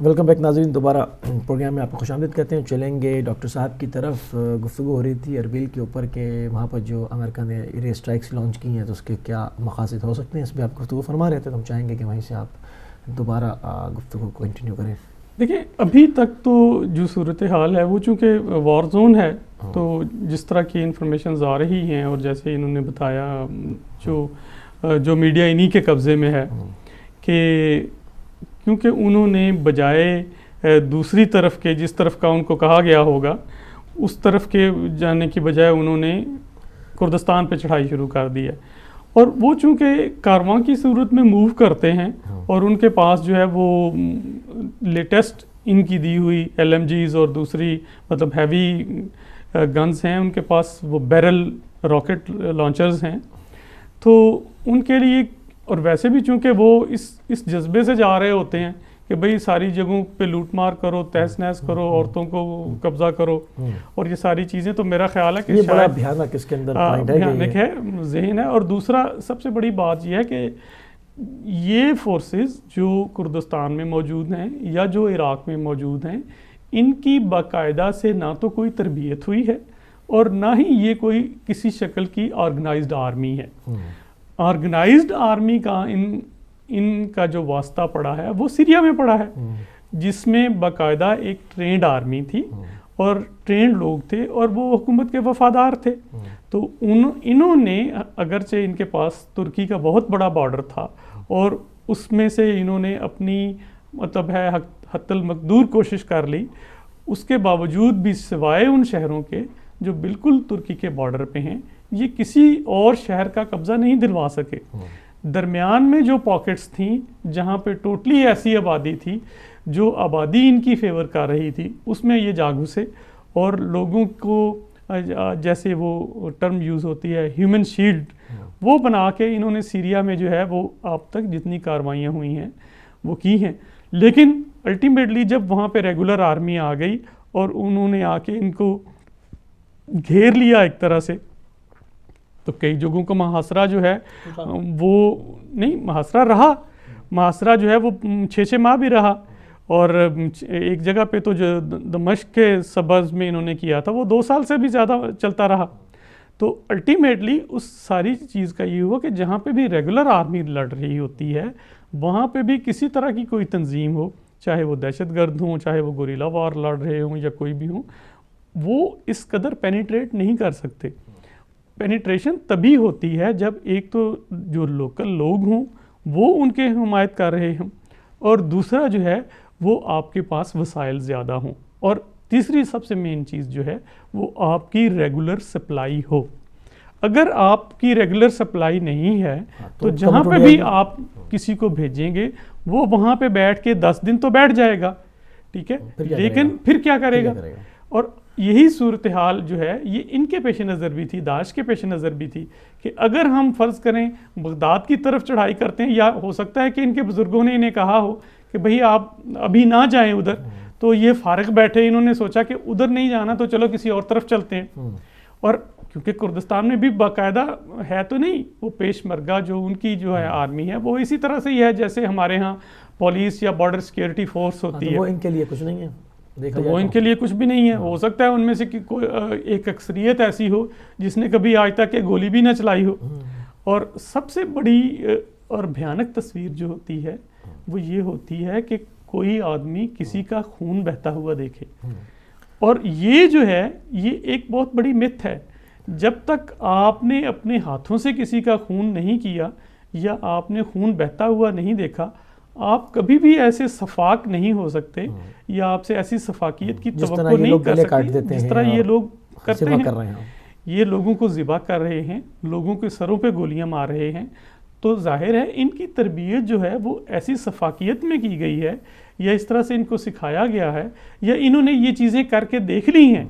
Welcome back ناظرین، دوبارہ programme میں آپ کو خوش آمدید کہتے ہیں. چلیں گے ڈاکٹر صاحب کی طرف. گفتگو ہو رہی تھی اربیل کے اوپر کہ وہاں پر جو امریکہ نے ایئر اسٹرائکس لانچ کی ہیں تو اس کے کیا مقاصد ہو سکتے ہیں، اس پہ آپ گفتگو فرما رہے تھے، تو ہم چاہیں گے کہ وہیں سے آپ دوبارہ گفتگو کو کنٹینیو کریں. دیکھیں، ابھی تک تو جو صورتحال ہے وہ چونکہ وار زون ہے، تو جس طرح کی انفارمیشنز آ رہی ہیں اور جیسے انہوں نے بتایا جو میڈیا انہی کے قبضے میں ہے کہ کیونکہ انہوں نے بجائے دوسری طرف کے جس طرف کا ان کو کہا گیا ہوگا اس طرف کے جانے کی بجائے انہوں نے کردستان پہ چڑھائی شروع کر دی ہے. اور وہ چونکہ کارواں کی صورت میں موو کرتے ہیں اور ان کے پاس جو ہے وہ لیٹسٹ ان کی دی ہوئی LMGs اور دوسری مطلب ہیوی گنز ہیں، ان کے پاس وہ بیرل راکٹ لانچرز ہیں، تو ان کے لیے اور ویسے بھی چونکہ وہ اس جذبے سے جا رہے ہوتے ہیں کہ بھئی ساری جگہوں پہ لوٹ مار کرو، تہس نہس کرو، عورتوں کو قبضہ کرو اور یہ ساری چیزیں، تو میرا خیال ہے کہ یہ بڑا بھیانک اس کے اندر بھیانک ہے ذہن ہے. اور دوسرا سب سے بڑی بات یہ ہے کہ یہ فورسز جو کردستان میں موجود ہیں یا جو عراق میں موجود ہیں، ان کی باقاعدہ سے نہ تو کوئی تربیت ہوئی ہے اور نہ ہی یہ کوئی کسی شکل کی آرگنائزڈ آرمی ہے. آرگنائزڈ آرمی کا ان کا جو واسطہ پڑا ہے وہ سیریا میں پڑا ہے، جس میں باقاعدہ ایک ٹرینڈ آرمی تھی اور ٹرینڈ لوگ تھے اور وہ حکومت کے وفادار تھے. تو انہوں نے اگرچہ ان کے پاس ترکی کا بہت بڑا بارڈر تھا اور اس میں سے انہوں نے اپنی مطلب ہے حتی المقدور کوشش کر لی، اس کے باوجود بھی سوائے ان شہروں کے جو بالکل ترکی کے بارڈر پہ ہیں، یہ کسی اور شہر کا قبضہ نہیں دلوا سکے. درمیان میں جو پاکٹس تھیں جہاں پہ ٹوٹلی ایسی آبادی تھی جو آبادی ان کی فیور کر رہی تھی، اس میں یہ جا گھسے اور لوگوں کو جیسے وہ ٹرم یوز ہوتی ہے ہیومن شیلڈ، وہ بنا کے انہوں نے سیریا میں جو ہے وہ اب تک جتنی کاروائیاں ہوئی ہیں وہ کی ہیں. لیکن الٹیمیٹلی جب وہاں پہ ریگولر آرمی آ گئی اور انہوں نے آ کے ان کو گھیر لیا ایک طرح سے، تو کئی جگہوں کو محاصرہ جو ہے وہ نہیں محاصرہ جو ہے وہ 6 ماہ بھی رہا، اور ایک جگہ پہ تو جو دمشق کے سبز میں انہوں نے کیا تھا وہ 2 سال سے بھی زیادہ چلتا رہا. تو الٹیمیٹلی اس ساری چیز کا یہ ہوا کہ جہاں پہ بھی ریگولر آرمی لڑ رہی ہوتی ہے وہاں پہ بھی کسی طرح کی کوئی تنظیم ہو، چاہے وہ دہشت گرد ہوں، چاہے وہ گوریلا وار لڑ رہے ہوں یا کوئی بھی ہوں، وہ اس قدر پینیٹریٹ نہیں کر سکتے. پینیٹریشن تبھی ہوتی ہے جب ایک تو جو لوکل لوگ ہوں وہ ان کے حمایت کر رہے ہوں، اور دوسرا جو ہے وہ آپ کے پاس وسائل زیادہ ہوں، اور تیسری سب سے مین چیز جو ہے وہ آپ کی ریگولر سپلائی ہو. اگر آپ کی ریگولر سپلائی نہیں ہے تو جہاں پہ بھی آپ کسی کو بھیجیں گے وہ وہاں پہ بیٹھ کے 10 دن تو بیٹھ جائے گا، ٹھیک ہے، لیکن پھر کیا کرے گا؟ اور یہی صورتحال جو ہے یہ ان کے پیش نظر بھی تھی، داعش کے پیش نظر بھی تھی کہ اگر ہم فرض کریں بغداد کی طرف چڑھائی کرتے ہیں، یا ہو سکتا ہے کہ ان کے بزرگوں نے انہیں کہا ہو کہ بھئی آپ ابھی نہ جائیں ادھر، تو یہ فارغ بیٹھے، انہوں نے سوچا کہ ادھر نہیں جانا تو چلو کسی اور طرف چلتے ہیں. اور کیونکہ کردستان میں بھی باقاعدہ ہے تو نہیں، وہ پیش مرگہ جو ان کی جو ہے آرمی ہے وہ اسی طرح سے ہی ہے جیسے ہمارے ہاں پولیس یا بارڈر سیکیورٹی فورس ہوتی ہے. وہ ان کے لیے کچھ نہیں ہے، تو وہ ان کے لیے کچھ بھی نہیں ہے. ہو سکتا ہے ان میں سے ایک اکثریت ایسی ہو جس نے کبھی آج تک گولی بھی نہ چلائی ہو. اور سب سے بڑی اور بھیانک تصویر جو ہوتی ہے وہ یہ ہوتی ہے کہ کوئی آدمی کسی کا خون بہتا ہوا دیکھے، اور یہ جو ہے یہ ایک بہت بڑی متھ ہے. جب تک آپ نے اپنے ہاتھوں سے کسی کا خون نہیں کیا یا آپ نے خون بہتا ہوا نہیں دیکھا، آپ کبھی بھی ایسے صفاق نہیں ہو سکتے یا آپ سے ایسی صفاقیت کی توقع نہیں کر سکتے جس طرح یہ لوگ کرتے ہیں. یہ لوگوں کو ذبح کر رہے ہیں، لوگوں کے سروں پہ گولیاں مار رہے ہیں. تو ظاہر ہے ان کی تربیت جو ہے وہ ایسی صفاقیت میں کی گئی ہے یا اس طرح سے ان کو سکھایا گیا ہے یا انہوں نے یہ چیزیں کر کے دیکھ لی ہیں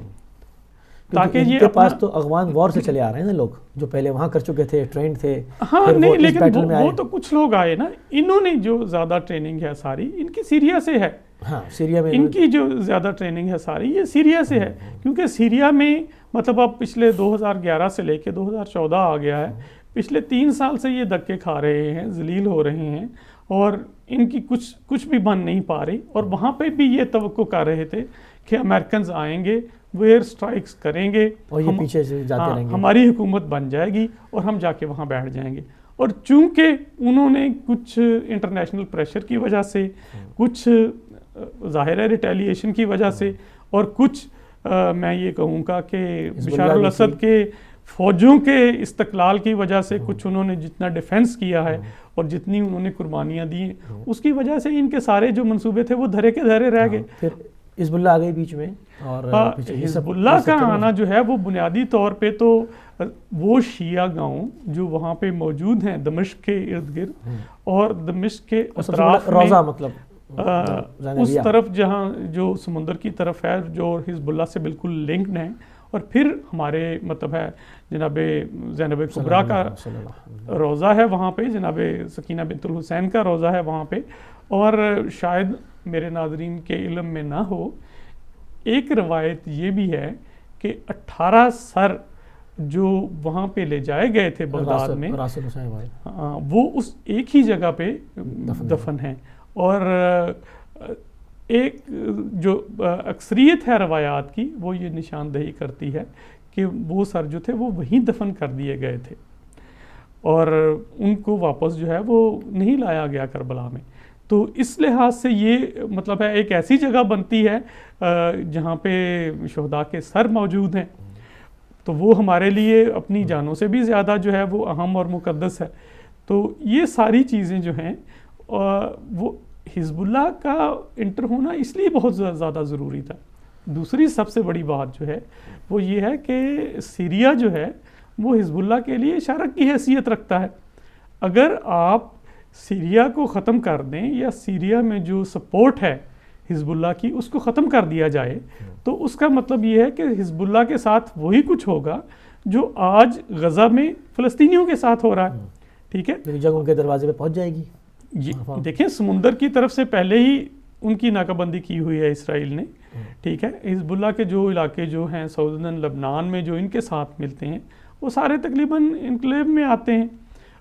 تاکہ یہ کے پاس تو افغان وار سے چلے آ رہے ہیں نا لوگ جو پہلے وہاں کر چکے تھے، ٹرینڈ تھے. ہاں نہیں، لیکن وہ تو کچھ لوگ آئے نا، انہوں نے جو زیادہ ٹریننگ ہے ساری ان کی سیریا سے ہے. ہاں سیریا میں ان کی جو زیادہ ٹریننگ ہے ساری یہ سیریا سے ہے، کیونکہ سیریا میں مطلب اب پچھلے 2011 سے لے کے 2014 آ گیا ہے، پچھلے 3 سال سے یہ دھکے کھا رہے ہیں، ذلیل ہو رہے ہیں، اور ان کی کچھ بھی بن نہیں پا رہی، اور وہاں پہ بھی یہ توقع کر رہے تھے کہ امریکنز آئیں گے، وہ ایئر اسٹرائکس کریں گے اور یہ پیچھے سے جاتے رہیں گے، ہماری حکومت بن جائے گی اور ہم جا کے وہاں بیٹھ جائیں گے. اور چونکہ انہوں نے کچھ انٹرنیشنل پریشر کی وجہ سے، کچھ ظاہر ہے ریٹیلیشن کی وجہ سے، اور کچھ میں یہ کہوں گا کہ بشار الاسد کے فوجوں کے استقلال کی وجہ سے، کچھ انہوں نے جتنا ڈیفنس کیا ہے اور جتنی انہوں نے قربانیاں دی ہیں، اس کی وجہ سے ان کے سارے جو منصوبے تھے وہ دھرے کے دھرے رہ گئے. پھر حزب اللہ آ گئی بیچ میں، اور حزب اللہ کا آنا جو ہے وہ بنیادی طور پہ تو وہ شیعہ گاؤں جو وہاں پہ موجود ہیں دمشق کے ارد گرد اور دمشق کے اطراف میں، روزہ مطلب اس طرف جہاں جو سمندر کی طرف ہے، جو حزب اللہ سے بالکل لنکڈ ہیں. اور پھر ہمارے مطلب ہے جناب زینب کبریٰ کا روزہ ہے وہاں پہ، جناب سکینہ بنت الحسین کا روزہ ہے وہاں پہ. اور شاید میرے ناظرین کے علم میں نہ ہو، ایک روایت یہ بھی ہے کہ 18 سر جو وہاں پہ لے جائے گئے تھے بغداد میں، وہ اس ایک ہی جگہ پہ دفن ہیں. اور ایک جو اکثریت ہے روایات کی، وہ یہ نشاندہی کرتی ہے کہ وہ سر جو تھے وہ وہیں دفن کر دیے گئے تھے، اور ان کو واپس جو ہے وہ نہیں لایا گیا کربلا میں. تو اس لحاظ سے یہ مطلب ہے ایک ایسی جگہ بنتی ہے جہاں پہ شہداء کے سر موجود ہیں، تو وہ ہمارے لیے اپنی جانوں سے بھی زیادہ جو ہے وہ اہم اور مقدس ہے. تو یہ ساری چیزیں جو ہیں وہ حزب اللہ کا انٹر ہونا اس لیے بہت زیادہ ضروری تھا. دوسری سب سے بڑی بات جو ہے وہ یہ ہے کہ سیریا جو ہے وہ حزب اللہ کے لیے شارک کی حیثیت رکھتا ہے. اگر آپ سیریا کو ختم کر دیں، یا سیریا میں جو سپورٹ ہے حزب اللہ کی اس کو ختم کر دیا جائے، تو اس کا مطلب یہ ہے کہ حزب اللہ کے ساتھ وہی کچھ ہوگا جو آج غزہ میں فلسطینیوں کے ساتھ ہو رہا ہے. ٹھیک ہے، جنگ ان کے دروازے پہ پہنچ جائے گی. دیکھیں سمندر کی طرف سے پہلے ہی ان کی ناکہ بندی کی ہوئی ہے اسرائیل نے. ٹھیک ہے، حزب اللہ کے جو علاقے جو ہیں سعودن لبنان میں جو ان کے ساتھ ملتے ہیں وہ سارے تقریباً انکلیو میں آتے ہیں.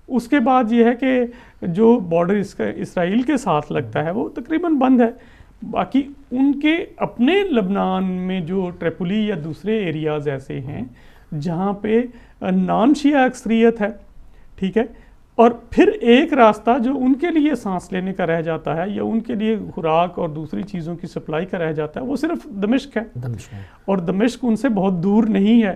اس کے بعد یہ ہے کہ جو بارڈر اسرائیل کے ساتھ لگتا ہے وہ تقریباً بند ہے. باقی ان کے اپنے لبنان میں جو ٹریپولی یا دوسرے ایریاز ایسے ہیں جہاں پہ نان شیعہ اکثریت ہے. ٹھیک ہے، اور پھر ایک راستہ جو ان کے لیے سانس لینے کا رہ جاتا ہے یا ان کے لیے خوراک اور دوسری چیزوں کی سپلائی کا رہ جاتا ہے وہ صرف دمشق ہے. اور دمشق ان سے بہت دور نہیں ہے.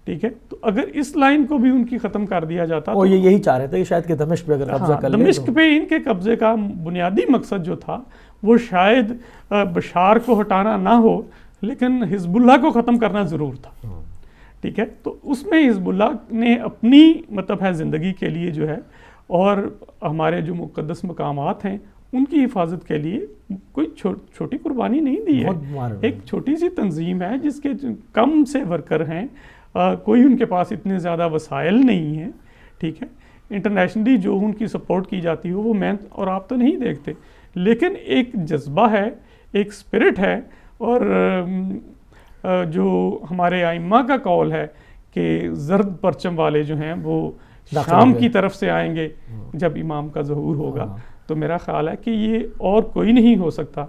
ٹھیک ہے، تو اگر اس لائن کو بھی ان کی ختم کر دیا جاتا تو یہی چاہ رہے تھے کہ شاید کہ دمشق پہ اگر قبضہ کر لیں، دمشق پہ ان کے قبضے کا بنیادی مقصد جو تھا وہ شاید بشار کو ہٹانا نہ ہو، لیکن حزب اللہ کو ختم کرنا ضرور تھا. ٹھیک ہے، تو اس میں حزب اللہ نے اپنی مطلب ہے زندگی کے لیے جو ہے اور ہمارے جو مقدس مقامات ہیں ان کی حفاظت کے لیے کوئی چھوٹی قربانی نہیں دی ہے. ایک چھوٹی سی تنظیم ہے جس کے کم سے ورکر ہیں، کوئی ان کے پاس اتنے زیادہ وسائل نہیں ہیں. ٹھیک ہے، انٹرنیشنلی جو ان کی سپورٹ کی جاتی ہو وہ میں اور آپ تو نہیں دیکھتے، لیکن ایک جذبہ ہے، ایک اسپرٹ ہے. اور جو ہمارے ائمہ کا قول ہے کہ زرد پرچم والے جو ہیں وہ شام کی طرف سے آئیں گے جب امام کا ظہور ہوگا. تو میرا خیال ہے کہ یہ اور کوئی نہیں ہو سکتا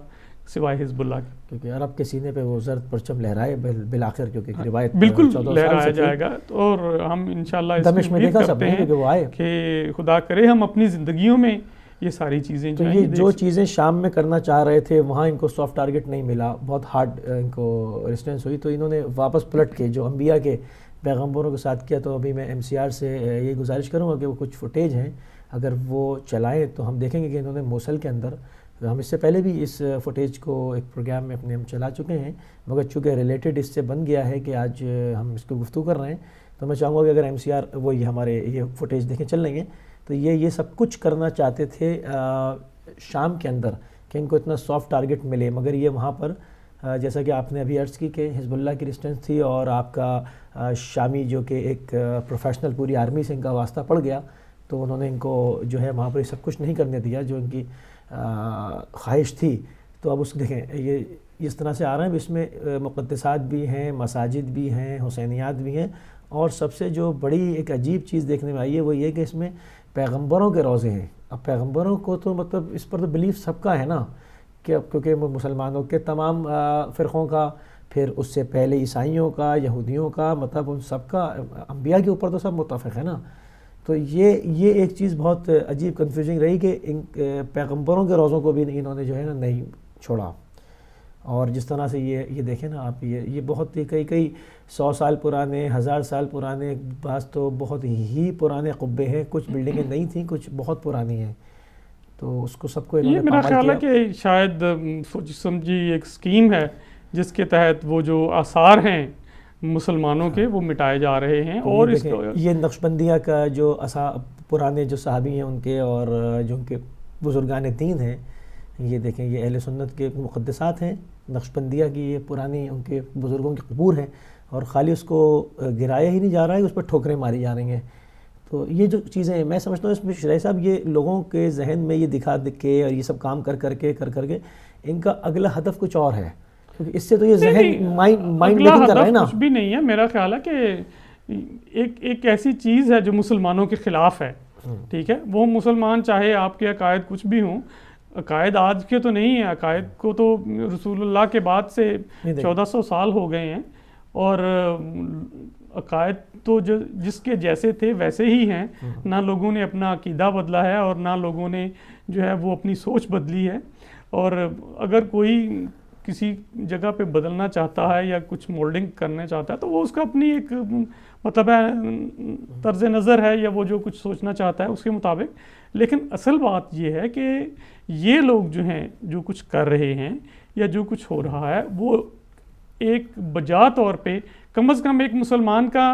سوائے حزب اللہ کے، کیونکہ عرب کے سینے پہ وہ زرد پرچم لہرائے بالآخر، کیونکہ روایت بالکل لہرایا جائے گا. اور ہم انشاءاللہ اس میں امید کرتے ہیں کہ خدا کرے ہم اپنی زندگیوں میں یہ ساری چیزیں تو یہ جو چیزیں شام میں کرنا چاہ رہے تھے وہاں ان کو سافٹ ٹارگٹ نہیں ملا، بہت ہارڈ ان کو ریسٹینس ہوئی، تو انہوں نے واپس پلٹ کے جو انبیاء کے پیغمبروں کے ساتھ کیا. تو ابھی میں MCR سے یہ گزارش کروں گا کہ وہ کچھ فوٹیج ہیں اگر وہ چلائیں تو ہم دیکھیں گے کہ انہوں نے موصل کے اندر، ہم اس سے پہلے بھی اس فوٹیج کو ایک پروگرام میں اپنے ہم چلا چکے ہیں، مگر چونکہ ریلیٹڈ اس سے بن گیا ہے کہ آج ہم اس کو گفتگو کر رہے ہیں، تو میں چاہوں گا کہ اگر MCR وہ یہ ہمارے یہ فوٹیج دیکھیں چل لیں گے تو یہ سب کچھ کرنا چاہتے تھے شام کے اندر کہ ان کو اتنا سافٹ ٹارگٹ ملے، مگر یہ وہاں پر جیسا کہ آپ نے ابھی عرض کی کہ حزب اللہ کی ریسٹنس تھی اور آپ کا شامی جو کہ ایک پروفیشنل پوری آرمی سے ان کا واسطہ پڑ گیا، تو انہوں نے ان کو جو ہے وہاں پر یہ سب کچھ نہیں کرنے دیا جو ان کی خواہش تھی. تو اب اس دیکھیں یہ اس طرح سے آ رہے ہیں، اس میں مقدسات بھی ہیں، مساجد بھی ہیں، حسینیات بھی ہیں، اور سب سے جو بڑی ایک عجیب چیز دیکھنے میں آئی ہے وہ یہ کہ اس میں پیغمبروں کے روضے ہیں. اب پیغمبروں کو تو مطلب اس پر تو بلیف سب کا ہے نا، کہ اب کیونکہ مسلمانوں کے تمام فرقوں کا، پھر اس سے پہلے عیسائیوں کا، یہودیوں کا، مطلب ان سب کا، انبیاء کے اوپر تو سب متفق ہے نا. تو یہ ایک چیز بہت عجیب کنفیوزنگ رہی کہ ان پیغمبروں کے روزوں کو بھی انہوں نے جو ہے نا نہیں چھوڑا. اور جس طرح سے یہ دیکھیں نا آپ، یہ بہت ہی کئی 100 سال پرانے، 1000 سال پرانے، بعض تو بہت ہی پرانے قبے ہیں. کچھ بلڈنگیں نہیں تھیں، کچھ بہت پرانی ہیں. تو اس کو سب کو انہوں یہ نے میرا پامال خیال ہے کیا. کہ شاید سوچ سمجھی ایک اسکیم ہے جس کے تحت وہ جو آثار ہیں مسلمانوں کے وہ مٹائے جا رہے ہیں. اور یہ اس کو دیکھیں، یہ نقشبندیہ کا جو پرانے جو صحابی ہیں ان کے، اور جو ان کے بزرگان دین ہیں، یہ دیکھیں یہ اہل سنت کے مقدسات ہیں. نقشبندیہ کی یہ پرانی ان کے بزرگوں کی قبور ہیں، اور خالی اس کو گرایا ہی نہیں جا رہا ہے، اس پر ٹھوکریں ماری جا رہی ہیں. تو یہ جو چیزیں ہیں، میں سمجھتا ہوں اس میں شرعی صاحب یہ لوگوں کے ذہن میں یہ دکھا کے اور یہ سب کام کر کے ان کا اگلا ہدف کچھ اور ہے، کیونکہ اس سے تو یہ ذہن مائنڈ اگلا میکنگ کر رہا ہے ہدف نا. کچھ بھی نہیں ہے. میرا خیال ہے کہ ایک ایسی چیز ہے جو مسلمانوں کے خلاف ہے. ٹھیک ہے، وہ مسلمان چاہے آپ کے عقائد کچھ بھی ہوں، عقائد آج کے تو نہیں ہیں، عقائد کو تو رسول اللہ کے بعد سے 1400 سال ہو گئے ہیں، اور عقائد تو جس کے جیسے تھے ویسے ہی ہیں. نہ لوگوں نے اپنا عقیدہ بدلا ہے، اور نہ لوگوں نے جو ہے وہ اپنی سوچ بدلی ہے. اور اگر کوئی کسی جگہ پہ بدلنا چاہتا ہے یا کچھ مولڈنگ کرنا چاہتا ہے تو وہ اس کا اپنی ایک مطلب ہے، طرز نظر ہے، یا وہ جو کچھ سوچنا چاہتا ہے اس کے مطابق. لیکن اصل بات یہ ہے کہ یہ لوگ جو ہیں جو کچھ کر رہے ہیں یا جو کچھ ہو رہا ہے، وہ ایک بجا طور پہ کم از کم ایک مسلمان کا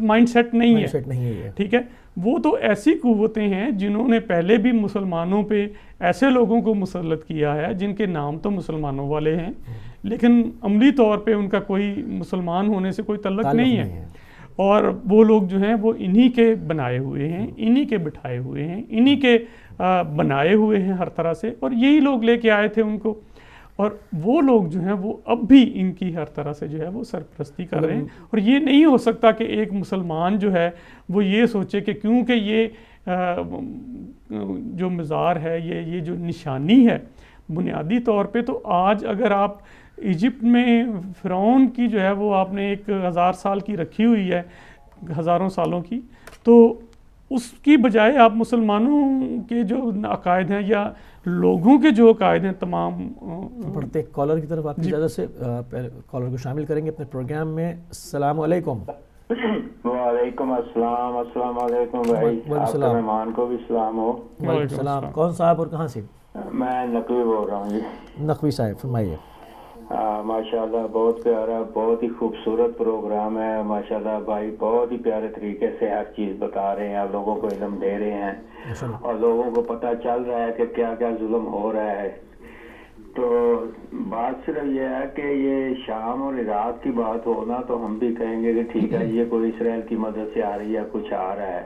مائنڈ سیٹ نہیں ہے. ٹھیک ہے، وہ تو ایسی قوتیں ہیں جنہوں نے پہلے بھی مسلمانوں پہ ایسے لوگوں کو مسلط کیا ہے جن کے نام تو مسلمانوں والے ہیں، لیکن عملی طور پہ ان کا کوئی مسلمان ہونے سے کوئی تعلق نہیں ہے. اور وہ لوگ جو ہیں وہ انہی کے بنائے ہوئے ہیں، انہی کے بٹھائے ہوئے ہیں، انہی کے بنائے ہوئے ہیں ہر طرح سے، اور یہی لوگ لے کے آئے تھے ان کو. اور وہ لوگ جو ہیں وہ اب بھی ان کی ہر طرح سے جو ہے وہ سرپرستی کر رہے ہیں. اور یہ نہیں ہو سکتا کہ ایک مسلمان جو ہے وہ یہ سوچے کہ کیونکہ یہ جو مزار ہے، یہ جو نشانی ہے بنیادی طور پہ، تو آج اگر آپ ایجپٹ میں فرعون کی جو ہے وہ آپ نے 1000 سال کی رکھی ہوئی ہے، ہزاروں سالوں کی، تو اس کی بجائے آپ مسلمانوں کے جو عقائد ہیں یا لوگوں کے جو عقائد ہیں تمام بڑھتے ایک کالر کی طرف آپ کی اجازت سے کالر کو شامل کریں گے اپنے پروگرام میں. السلام علیکم. وعلیکم السلام. السلام علیکم بھائی. آپ کے مہمان کو بھی سلام ہو. وعلیکم السلام. کون صاحب اور کہاں سے؟ میں نقوی بول رہا ہوں جی. نقوی صاحب فرمائیے. ماشاءاللہ بہت پیارا، بہت ہی خوبصورت پروگرام ہے. ماشاءاللہ بھائی بہت ہی پیارے طریقے سے ہر چیز بتا رہے ہیں، آپ لوگوں کو علم دے رہے ہیں، اور لوگوں کو پتہ چل رہا ہے کہ کیا کیا ظلم ہو رہا ہے. تو بات صرف یہ ہے کہ یہ شام اور عراق کی بات ہونا تو ہم بھی کہیں گے کہ ٹھیک ہے یہ کوئی اسرائیل کی مدد سے آ رہی ہے، کچھ آ رہا ہے.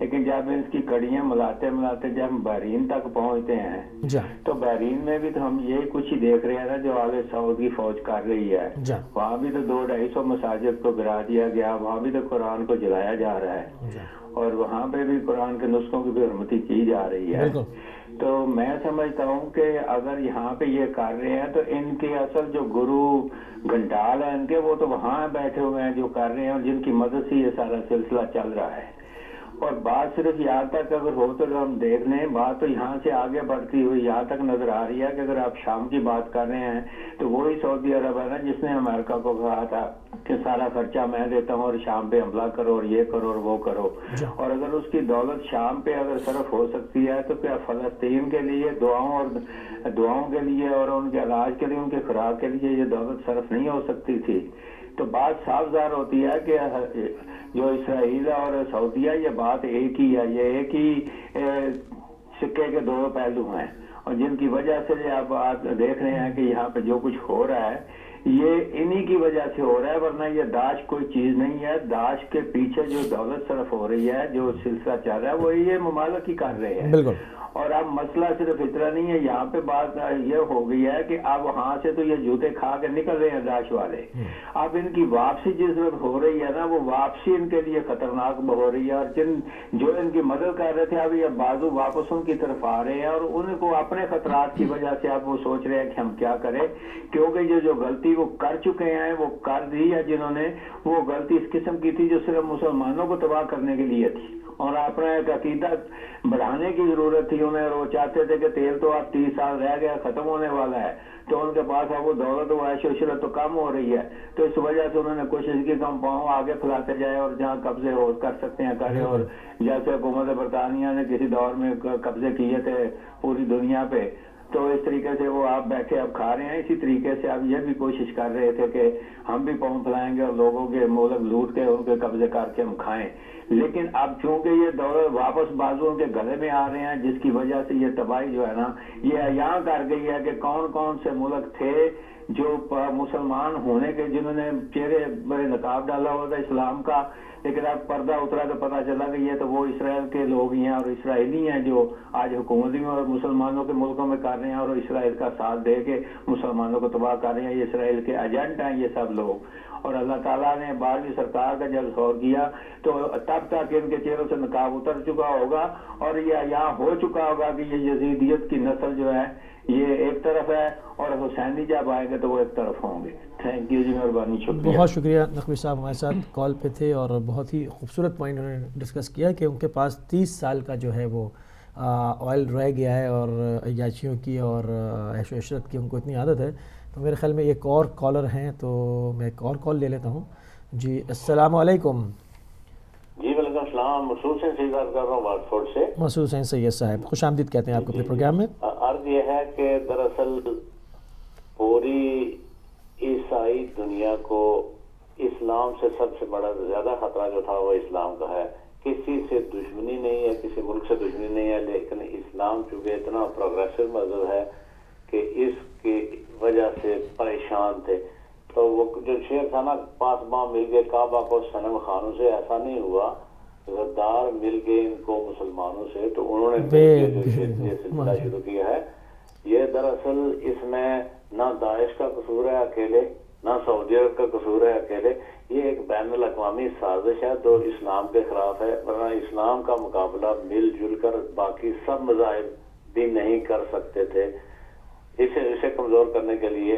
لیکن جب اس کی کڑیاں ملاتے جب ہم بحرین تک پہنچتے ہیں تو بحرین میں بھی تو ہم یہی کچھ ہی دیکھ رہے ہیں نا جو آل سعود کی فوج کر رہی ہے. وہاں بھی تو 200-250 مساجد کو گرا دیا گیا، وہاں بھی تو قرآن کو جلایا جا رہا ہے، اور وہاں پہ بھی قرآن کے نسخوں کی بھی حرمتی کی جا رہی ہے. تو میں سمجھتا ہوں کہ اگر یہاں پہ یہ کر رہے ہیں تو ان کے اصل جو گرو گھنٹال ہیں ان کے، وہ تو وہاں بیٹھے ہوئے ہیں جو کر رہے ہیں، اور جن کی مدد سے یہ سارا سلسلہ چل رہا ہے. اور بات صرف یہاں تک اگر ہو تو ہم دیکھ لیں، بات تو یہاں سے آگے بڑھتی ہوئی یہاں تک نظر آ رہی ہے کہ اگر آپ شام کی بات کر رہے ہیں تو وہی سعودی عرب ہے نا جس نے امریکہ کو کہا تھا کہ سارا خرچہ میں دیتا ہوں اور شام پہ حملہ کرو اور یہ کرو اور وہ کرو. اور اگر اس کی دولت شام پہ اگر صرف ہو سکتی ہے تو کیا فلسطین کے لیے دعاؤں کے لیے اور ان کے علاج کے لیے، ان کے خوراک کے لیے یہ دولت صرف نہیں ہو سکتی تھی؟ تو بات صاف ظاہر ہوتی ہے کہ جو اسرائیل اور سعودیہ یہ بات ایک ہی ہے، یہ ایک ہی سکے کے دو پہلو ہیں، اور جن کی وجہ سے آپ دیکھ رہے ہیں کہ یہاں پہ جو کچھ ہو رہا ہے یہ انہی کی وجہ سے ہو رہا ہے، ورنہ یہ داعش کوئی چیز نہیں ہے. داعش کے پیچھے جو دولت صرف ہو رہی ہے، جو سلسلہ چل رہا ہے، وہ یہ ممالک ہی کر رہے ہیں. بالکل. اور اب مسئلہ صرف اتنا نہیں ہے، یہاں پہ بات یہ ہو گئی ہے کہ اب وہاں سے تو یہ جوتے کھا کے نکل رہے ہیں داعش والے. اب ان کی واپسی جس وقت ہو رہی ہے نا، وہ واپسی ان کے لیے خطرناک ہو رہی ہے. اور جو ان کی مدد کر رہے تھے، اب یہ بازو واپس ان کی طرف آ رہے ہیں، اور ان کو اپنے خطرات کی وجہ سے اب وہ سوچ رہے ہیں کہ ہم کیا کریں، کیونکہ جو غلطی وہ کر چکے ہیں، وہ کر دی ہے جنہوں نے، وہ غلطی اس قسم کی تھی جو صرف مسلمانوں کو تباہ کرنے کے لیے تھی، اور اپنا ایک عقیدہ بڑھانے کی ضرورت تھی انہیں. اور وہ چاہتے تھے کہ تیل تو اب 30 سال رہ گیا، ختم ہونے والا ہے، تو ان کے پاس اب وہ دولت و عیش و عشرت تو کم ہو رہی ہے، تو اس وجہ سے انہوں نے کوشش کی کہ ہم پاؤں آگے پھیلاتے جائیں اور جہاں قبضے ہو کر سکتے ہیں کریں. اور جیسے حکومت برطانیہ نے کسی دور میں قبضے کیے تھے پوری دنیا پہ، تو اس طریقے سے وہ آپ بیٹھے اب کھا رہے ہیں. اسی طریقے سے اب یہ بھی کوشش کر رہے تھے کہ ہم بھی پاؤں پھیلائیں گے اور لوگوں کے ملک لوٹ کے ان کے قبضے کر کے ہم کھائیں. لیکن اب چونکہ یہ دولت واپس بازو ان کے گلے میں آ رہے ہیں، جس کی وجہ سے یہ تباہی جو ہے نا، یہ یہاں کر گئی ہے کہ کون کون سے ملک تھے جو مسلمان ہونے کے، جنہوں نے چہرے بڑے نقاب ڈالا ہوا تھا اسلام کا، لیکن اب پردہ اترا تو پتہ چلا کہ یہ تو وہ اسرائیل کے لوگ ہی ہیں اور اسرائیلی ہیں جو آج حکومتی میں اور مسلمانوں کے ملکوں میں کر رہے ہیں اور اسرائیل کا ساتھ دے کے مسلمانوں کو تباہ کر رہے ہیں. یہ اسرائیل کے ایجنٹ ہیں یہ سب لوگ. اور اللہ تعالیٰ نے 12ویں سرکار کا جب ظہور کیا تو تب تک ان کے چہروں سے نقاب اتر چکا ہوگا، اور یہ یہاں ہو چکا ہوگا کہ یہ یزیدیت کی نسل جو ہے یہ ایک طرف ہے، اور حسینی جب آئیں گے تو وہ ایک طرف ہوں گے. تھینک یو جی، مہربانی، شکریہ. بہت شکریہ. نقوی صاحب ہمارے ساتھ کال پہ تھے اور بہت ہی خوبصورت پوائنٹ انہوں نے ڈسکس کیا کہ ان کے پاس 30 سال کا جو ہے وہ آئل رہ گیا ہے، اور عیاشیوں کی اور عیش و عشرت کی ان کو اتنی عادت ہے. تو میرے خیال میں ایک اور کالر ہیں، تو میں ایک اور کال لے لیتا ہوں. جی السلام علیکم. جی وعلیکم السلام. مسعود حسین سید کر رہا ہوں وارڈفورڈ سے. مسعود حسین سید صاحب، خوش آمدید کہتے ہیں آپ کو اپنے پروگرام میں. عرض یہ ہے کہ دراصل پوری عیسائی دنیا کو اسلام سے سب سے بڑا زیادہ خطرہ جو تھا وہ اسلام کا ہے. کسی سے دشمنی نہیں ہے، کسی ملک سے دشمنی نہیں ہے، لیکن اسلام چونکہ اتنا پروگریسو مذہب ہے کہ اس کی وجہ سے پریشان تھے. تو وہ جو شعر تھا نا، پاسباں مل گئے کعبہ کو صنم خانوں سے، ایسا نہیں ہوا. غدار مل گئے ان کو مسلمانوں سے، تو انہوں نے یہ سلسلہ شروع کیا ہے. یہ دراصل اس میں نہ داعش کا قصور ہے اکیلے، نہ سعودی عرب کا قصور ہے اکیلے. یہ ایک بین الاقوامی سازش ہے جو اسلام کے خلاف ہے، ورنہ اسلام کا مقابلہ مل جل کر باقی سب مذاہب بھی نہیں کر سکتے تھے. اسے کمزور کرنے کے لیے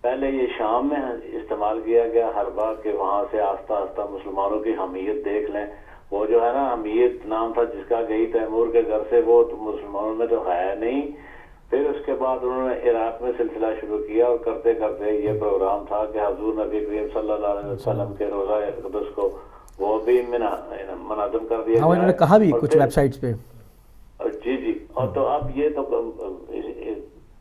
پہلے یہ شام میں استعمال کیا گیا حربہ، کہ وہاں سے آہستہ آہستہ مسلمانوں کی حمیت دیکھ لیں. وہ جو ہے نا حمیت نام تھا جس کا گئی تیمور کے گھر سے، وہ تو مسلمانوں میں تو ہے نہیں. پھر اس کے بعد انہوں نے عراق میں سلسلہ شروع کیا، اور کرتے کرتے یہ پروگرام تھا کہ حضور نبی کریم صلی اللہ علیہ وسلم کے روزہ اقدس کو وہ بھی منظم کر دیا. انہوں نے کہا بھی کچھ ویب سائٹس پہ. جی. اور تو اب یہ تو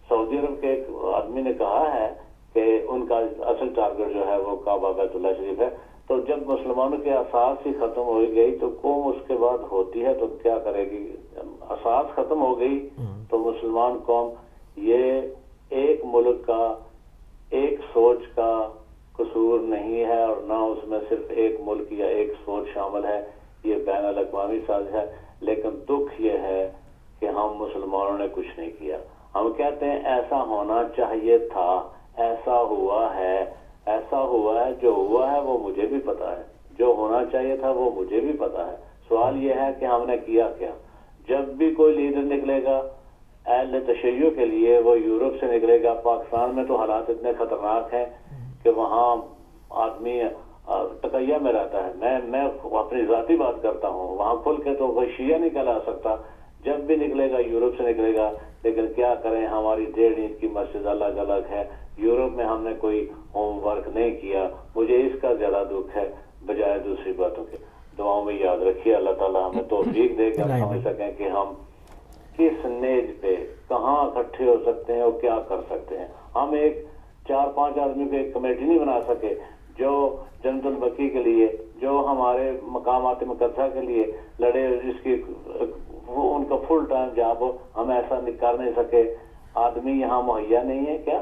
سعودی عرب کے ایک آدمی نے کہا ہے کہ ان کا اصل ٹارگٹ جو ہے وہ کعبہ بیت اللہ شریف ہے. تو جب مسلمانوں کے اساس ہی ختم ہو گئی تو قوم اس کے بعد ہوتی ہے تو کیا کرے گی؟ اساس ختم ہو گئی تو مسلمان قوم، یہ ایک ملک کا ایک سوچ کا قصور نہیں ہے، اور نہ اس میں صرف ایک ملک یا ایک سوچ شامل ہے. یہ بین الاقوامی سازش ہے. لیکن دکھ یہ ہے کہ ہم مسلمانوں نے کچھ نہیں کیا. ہم کہتے ہیں ایسا ہونا چاہیے تھا، ایسا ہوا ہے. جو ہوا ہے وہ مجھے بھی پتا ہے، جو ہونا چاہیے تھا وہ مجھے بھی پتا ہے. سوال یہ ہے کہ ہم نے کیا کیا؟ جب بھی کوئی لیڈر نکلے گا اہل تشیع کے لیے، وہ یورپ سے نکلے گا. پاکستان میں تو حالات اتنے خطرناک ہیں کہ وہاں آدمی تقیہ میں رہتا ہے. میں اپنی ذاتی بات کرتا ہوں، وہاں کھل کے تو کوئی شیعہ نہیں کہلا سکتا. جب بھی نکلے گا یورپ سے نکلے گا. لیکن کیا کریں، ہماری 1.5 انچ کی مسجد الگ الگ ہے. یورپ میں ہم نے کوئی ہوم ورک نہیں کیا. مجھے اس کا زیادہ دکھ ہے بجائے دوسری باتوں کے. دعاؤں میں یاد رکھیے، اللہ تعالیٰ ہمیں توفیق دے کر سمجھ سکیں کہ ہم کس نیز پہ کہاں اکٹھے ہو سکتے ہیں اور کیا کر سکتے ہیں. ہم ایک 4-5 آدمی کو ایک کمیٹی نہیں بنا سکے جو جنت البقیع کے لیے، جو ہمارے مقامات مقدسہ کے لیے لڑے، جس کی وہ ان کا فل ٹائم جاب ہو. ہم ایسا کر نہیں سکے. آدمی یہاں مہیا نہیں ہے کیا؟